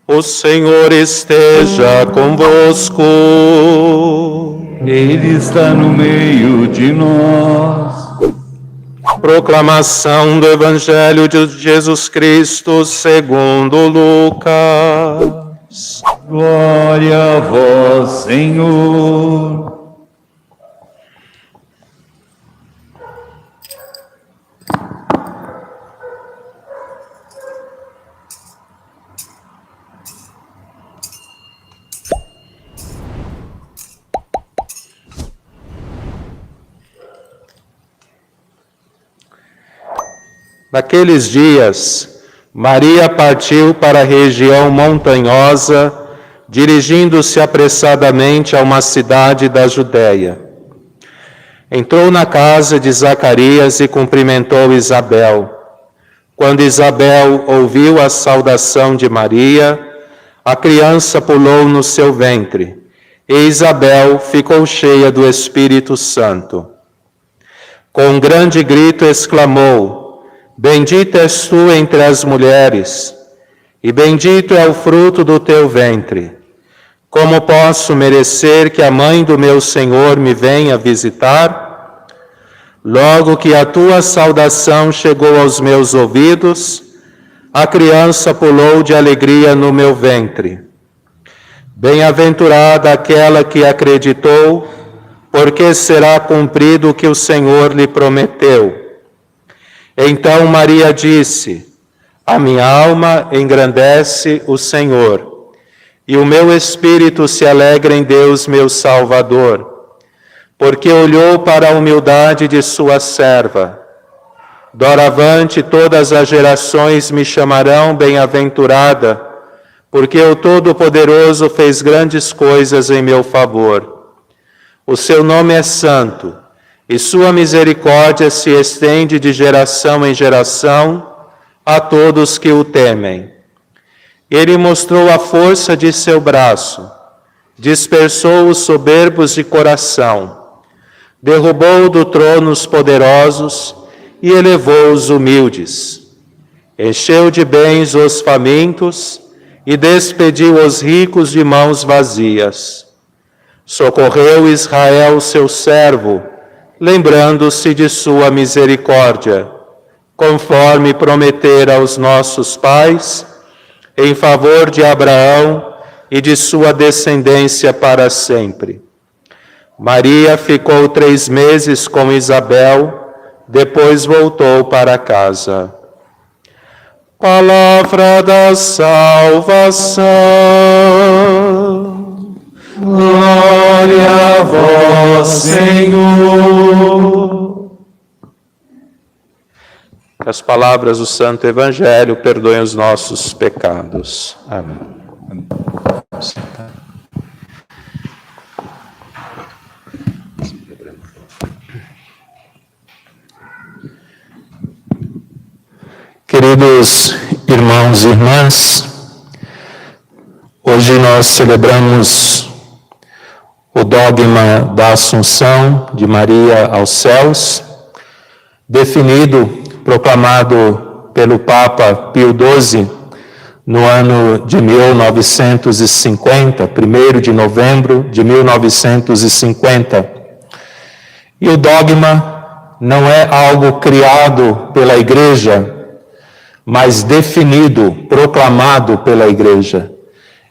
O Senhor esteja convosco. Ele está no meio de nós. Proclamação do Evangelho de Jesus Cristo segundo Lucas. Glória a vós, Senhor. Naqueles dias, Maria partiu para a região montanhosa, dirigindo-se apressadamente a uma cidade da Judéia. Entrou na casa de Zacarias e cumprimentou Isabel. Quando Isabel ouviu a saudação de Maria, a criança pulou no seu ventre, e Isabel ficou cheia do Espírito Santo. Com um grande grito exclamou: Bendita és tu entre as mulheres, e bendito é o fruto do teu ventre. Como posso merecer que a mãe do meu Senhor me venha visitar? Logo que a tua saudação chegou aos meus ouvidos, a criança pulou de alegria no meu ventre. Bem-aventurada aquela que acreditou, porque será cumprido o que o Senhor lhe prometeu. Então Maria disse: A minha alma engrandece o Senhor, e o meu espírito se alegra em Deus, meu Salvador, porque olhou para a humildade de sua serva. Doravante todas as gerações me chamarão bem-aventurada, porque o Todo-Poderoso fez grandes coisas em meu favor. O seu nome é santo, e sua misericórdia se estende de geração em geração a todos que o temem. Ele mostrou a força de seu braço, dispersou os soberbos de coração, derrubou do trono os poderosos e elevou os humildes. Encheu de bens os famintos e despediu os ricos de mãos vazias. Socorreu Israel, seu servo, lembrando-se de sua misericórdia, conforme prometera aos nossos pais, em favor de Abraão e de sua descendência para sempre. Maria ficou 3 meses com Isabel, depois voltou para casa. Palavra da salvação. Glória a vós, Senhor. As palavras do Santo Evangelho perdoem os nossos pecados. Amém. Queridos irmãos e irmãs, hoje nós celebramos o dogma da Assunção de Maria aos céus, definido, proclamado pelo Papa Pio XII no ano de 1950, 1º de novembro de 1950. E o dogma não é algo criado pela Igreja, mas definido, proclamado pela Igreja.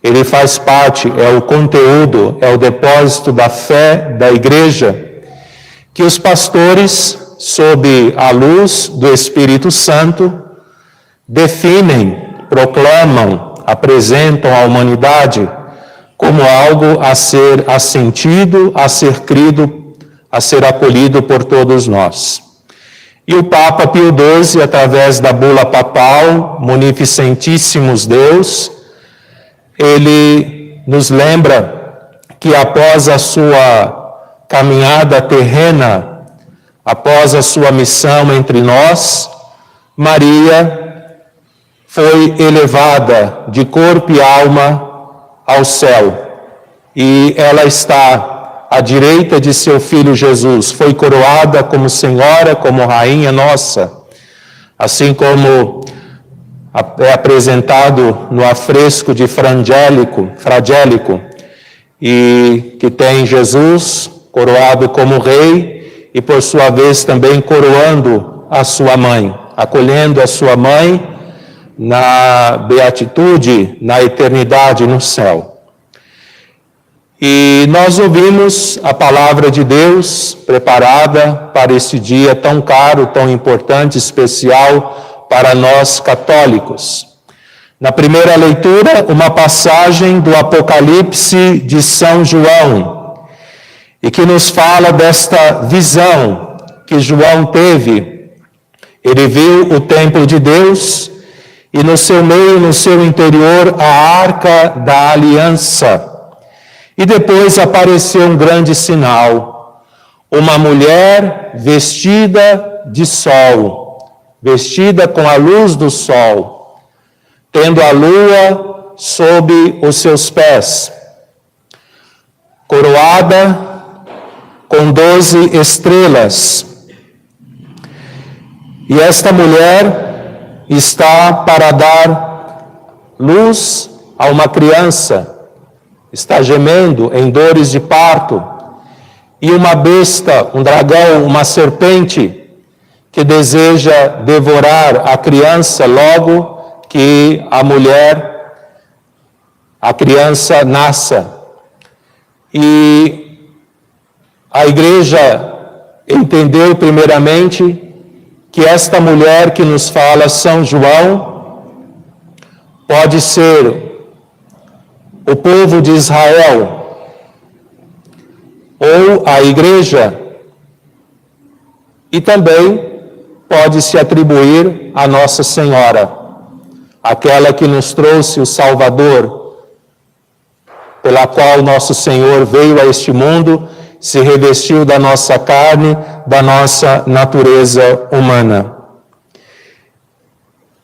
Ele faz parte, é o conteúdo, é o depósito da fé da Igreja, que os pastores, sob a luz do Espírito Santo, definem, proclamam, apresentam à humanidade como algo a ser assentido, a ser crido, a ser acolhido por todos nós. E o Papa Pio XII, através da bula papal, Munificentíssimos Deus, ele nos lembra que após a sua caminhada terrena, após a sua missão entre nós, Maria foi elevada de corpo e alma ao céu. E ela está à direita de seu Filho Jesus, foi coroada como Senhora, como Rainha nossa, assim como é apresentado no afresco de Fragélico, e que tem Jesus coroado como rei e, por sua vez, também coroando a sua mãe, acolhendo a sua mãe na beatitude, na eternidade no céu. E nós ouvimos a palavra de Deus preparada para esse dia tão caro, tão importante, especial para nós católicos. Na primeira leitura, uma passagem do Apocalipse de São João, e que nos fala desta visão que João teve. Ele viu o templo de Deus e no seu meio, no seu interior, a arca da aliança. E depois apareceu um grande sinal, uma mulher vestida de sol, vestida com a luz do sol, tendo a lua sob os seus pés, coroada com 12 estrelas. E esta mulher está para dar luz a uma criança, está gemendo em dores de parto, e uma besta, um dragão, uma serpente, que deseja devorar a criança logo que a criança nasça. E a igreja entendeu primeiramente que esta mulher que nos fala São João pode ser o povo de Israel, ou a igreja, e também pode se atribuir a Nossa Senhora, aquela que nos trouxe o Salvador, pela qual nosso Senhor veio a este mundo, se revestiu da nossa carne, da nossa natureza humana.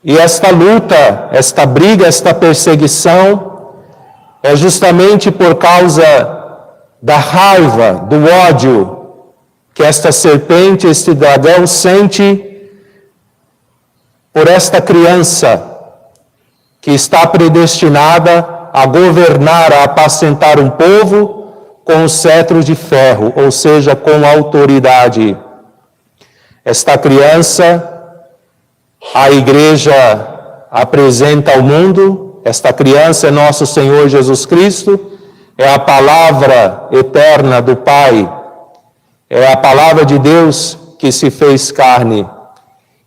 E esta luta, esta briga, esta perseguição, é justamente por causa da raiva, do ódio que esta serpente, este dragão sente por esta criança que está predestinada a governar, a apacentar um povo com o cetro de ferro, ou seja, com autoridade. Esta criança, a igreja apresenta ao mundo. Esta criança é nosso Senhor Jesus Cristo, é a palavra eterna do Pai, é a palavra de Deus que se fez carne.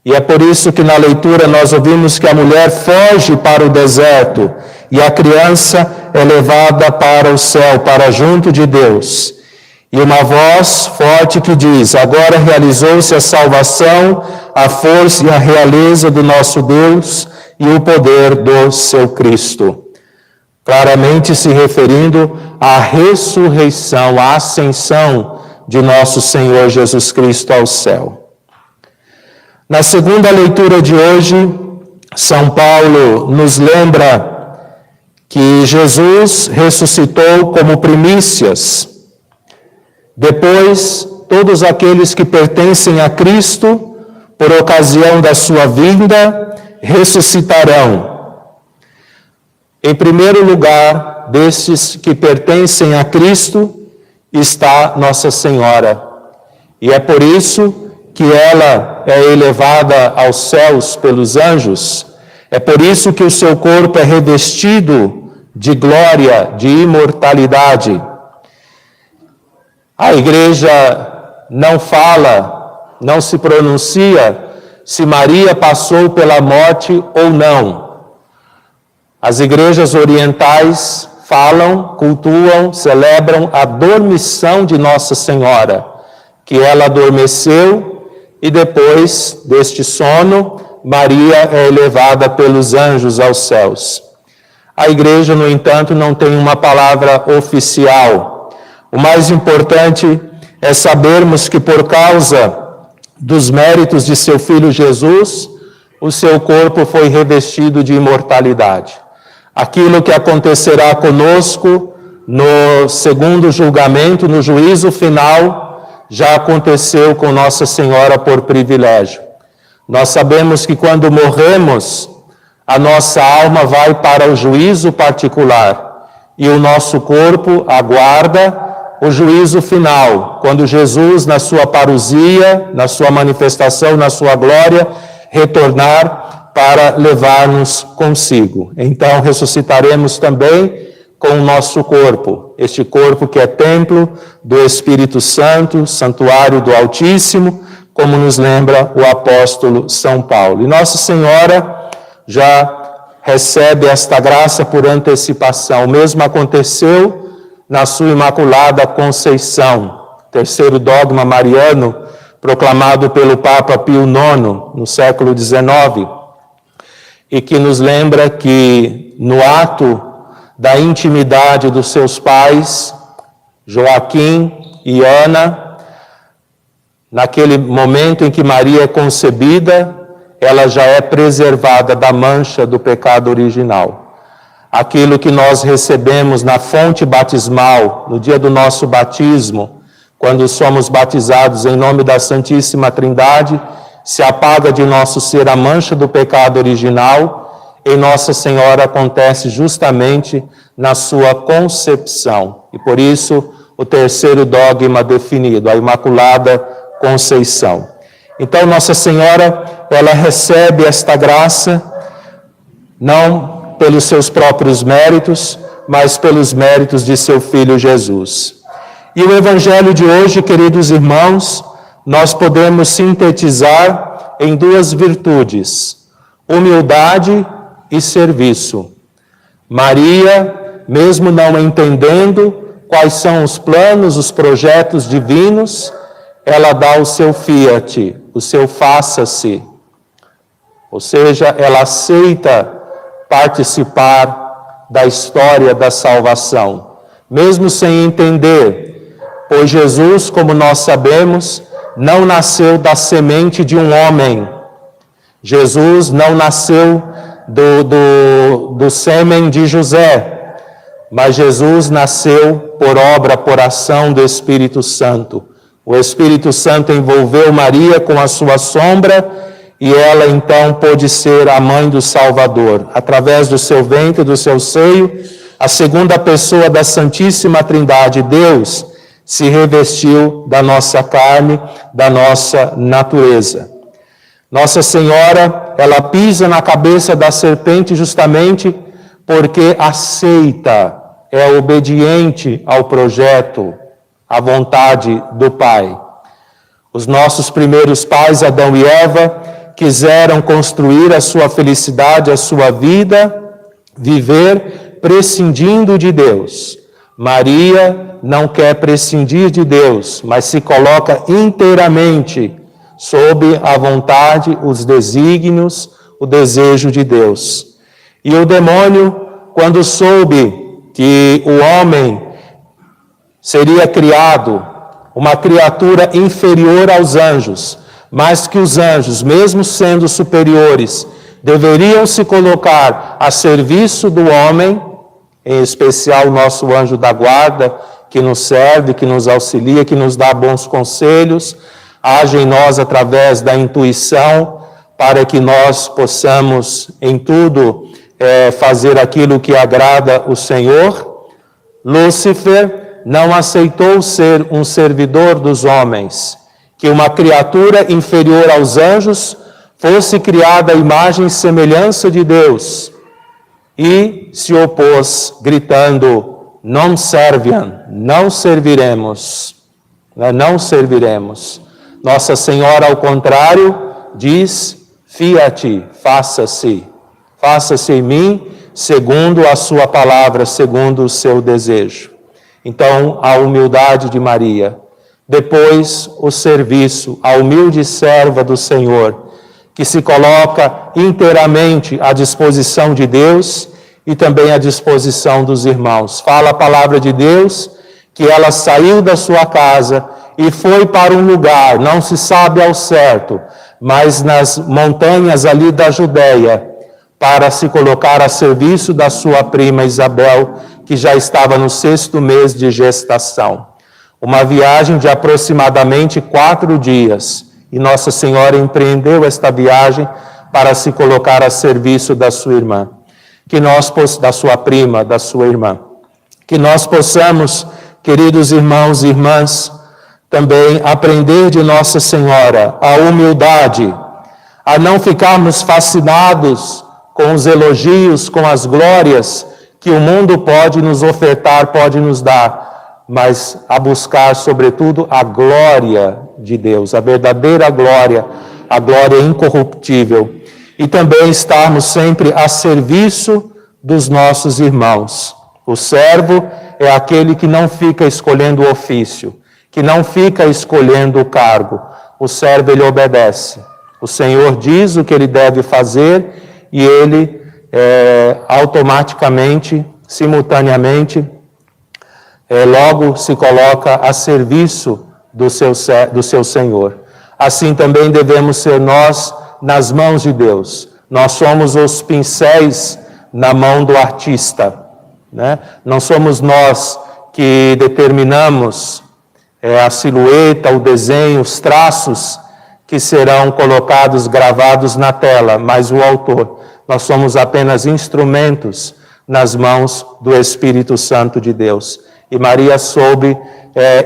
E é por isso que na leitura nós ouvimos que a mulher foge para o deserto e a criança é levada para o céu, para junto de Deus. E uma voz forte que diz: agora realizou-se a salvação, a força e a realeza do nosso Deus e o poder do seu Cristo. Claramente se referindo à ressurreição, à ascensão de nosso Senhor Jesus Cristo ao céu. Na segunda leitura de hoje, São Paulo nos lembra que Jesus ressuscitou como primícias. Depois, todos aqueles que pertencem a Cristo, por ocasião da sua vinda, ressuscitarão. Em primeiro lugar, destes que pertencem a Cristo, está Nossa Senhora. E é por isso que ela é elevada aos céus pelos anjos. É por isso que o seu corpo é revestido de glória, de imortalidade. A igreja não fala, não se pronuncia se Maria passou pela morte ou não. As igrejas orientais falam, cultuam, celebram a dormição de Nossa Senhora, que ela adormeceu e depois deste sono, Maria é elevada pelos anjos aos céus. A igreja, no entanto, não tem uma palavra oficial. O mais importante é sabermos que por causa dos méritos de seu Filho Jesus, o seu corpo foi revestido de imortalidade. Aquilo que acontecerá conosco no segundo julgamento, no juízo final, já aconteceu com Nossa Senhora por privilégio. Nós sabemos que quando morremos, a nossa alma vai para o juízo particular e o nosso corpo aguarda o juízo final, quando Jesus, na sua parousia, na sua manifestação, na sua glória, retornar para levar-nos consigo. Então ressuscitaremos também com o nosso corpo, este corpo que é templo do Espírito Santo, santuário do Altíssimo, como nos lembra o apóstolo São Paulo. E Nossa Senhora já recebe esta graça por antecipação. O mesmo aconteceu na sua Imaculada Conceição, terceiro dogma mariano, proclamado pelo Papa Pio IX, no século XIX, e que nos lembra que no ato da intimidade dos seus pais, Joaquim e Ana, naquele momento em que Maria é concebida, ela já é preservada da mancha do pecado original. Aquilo que nós recebemos na fonte batismal, no dia do nosso batismo, quando somos batizados em nome da Santíssima Trindade, se apaga de nosso ser a mancha do pecado original. Em Nossa Senhora acontece justamente na sua concepção. E por isso, o terceiro dogma definido, a Imaculada Conceição. Então, Nossa Senhora, ela recebe esta graça, não pelos seus próprios méritos, mas pelos méritos de seu Filho Jesus. E o Evangelho de hoje, queridos irmãos, nós podemos sintetizar em duas virtudes: humildade e serviço. Maria, mesmo não entendendo quais são os planos, os projetos divinos, ela dá o seu fiat, o seu faça-se. Ou seja, ela aceita participar da história da salvação, mesmo sem entender, pois Jesus, como nós sabemos, não nasceu da semente de um homem. Jesus não nasceu do sêmen de José, mas Jesus nasceu por obra, por ação do Espírito Santo. O Espírito Santo envolveu Maria com a sua sombra e ela então pôde ser a mãe do Salvador. Através do seu ventre, do seu seio, a segunda pessoa da Santíssima Trindade, Deus, se revestiu da nossa carne, da nossa natureza. Nossa Senhora, ela pisa na cabeça da serpente justamente porque aceita, é obediente ao projeto, à vontade do Pai. Os nossos primeiros pais, Adão e Eva, quiseram construir a sua felicidade, a sua vida, viver prescindindo de Deus. Maria não quer prescindir de Deus, mas se coloca inteiramente sob a vontade, os desígnios, o desejo de Deus. E o demônio, quando soube que o homem seria criado, uma criatura inferior aos anjos, mas que os anjos, mesmo sendo superiores, deveriam se colocar a serviço do homem, em especial o nosso anjo da guarda, que nos serve, que nos auxilia, que nos dá bons conselhos, age em nós através da intuição, para que nós possamos em tudo fazer aquilo que agrada o Senhor. Lúcifer não aceitou ser um servidor dos homens, que uma criatura inferior aos anjos fosse criada à imagem e semelhança de Deus, e se opôs, gritando: non serviam, não serviremos, não serviremos. Nossa Senhora, ao contrário, diz: fiat, faça-se, faça-se em mim, segundo a sua palavra, segundo o seu desejo. Então, a humildade de Maria. Depois, o serviço, a humilde serva do Senhor, que se coloca inteiramente à disposição de Deus e também à disposição dos irmãos. Fala a palavra de Deus que ela saiu da sua casa e foi para um lugar, não se sabe ao certo, mas nas montanhas ali da Judéia, para se colocar a serviço da sua prima Isabel, que já estava no 6º mês de gestação. Uma viagem de aproximadamente 4 dias. E Nossa Senhora empreendeu esta viagem para se colocar a serviço da sua irmã, da sua prima, da sua irmã. Que nós possamos, queridos irmãos e irmãs, também aprender de Nossa Senhora a humildade, a não ficarmos fascinados com os elogios, com as glórias que o mundo pode nos ofertar, pode nos dar, mas a buscar, sobretudo, a glória de Deus, a verdadeira glória, a glória incorruptível. E também estarmos sempre a serviço dos nossos irmãos. O servo é aquele que não fica escolhendo o ofício, que não fica escolhendo o cargo. O servo, ele obedece. O Senhor diz o que ele deve fazer e ele automaticamente, simultaneamente, logo se coloca a serviço do seu Senhor. Assim também devemos ser nós nas mãos de Deus. Nós somos os pincéis na mão do artista, né? Não somos nós que determinamos a silhueta, o desenho, os traços que serão colocados, gravados na tela, mas o autor. Nós somos apenas instrumentos nas mãos do Espírito Santo de Deus. E Maria soube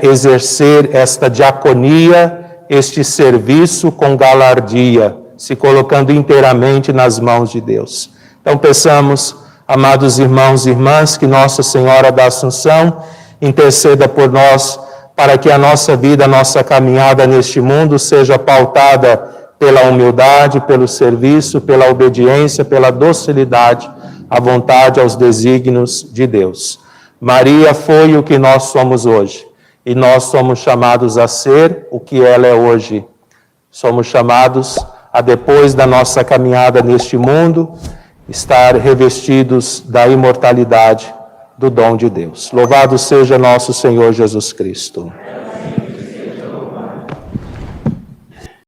exercer esta diaconia, este serviço com galardia, se colocando inteiramente nas mãos de Deus. Então peçamos, amados irmãos e irmãs, que Nossa Senhora da Assunção interceda por nós, para que a nossa vida, a nossa caminhada neste mundo seja pautada pela humildade, pelo serviço, pela obediência, pela docilidade à vontade, aos desígnios de Deus. Maria foi o que nós somos hoje, e nós somos chamados a ser o que ela é hoje. Somos chamados a, depois da nossa caminhada neste mundo, estar revestidos da imortalidade do dom de Deus. Louvado seja nosso Senhor Jesus Cristo.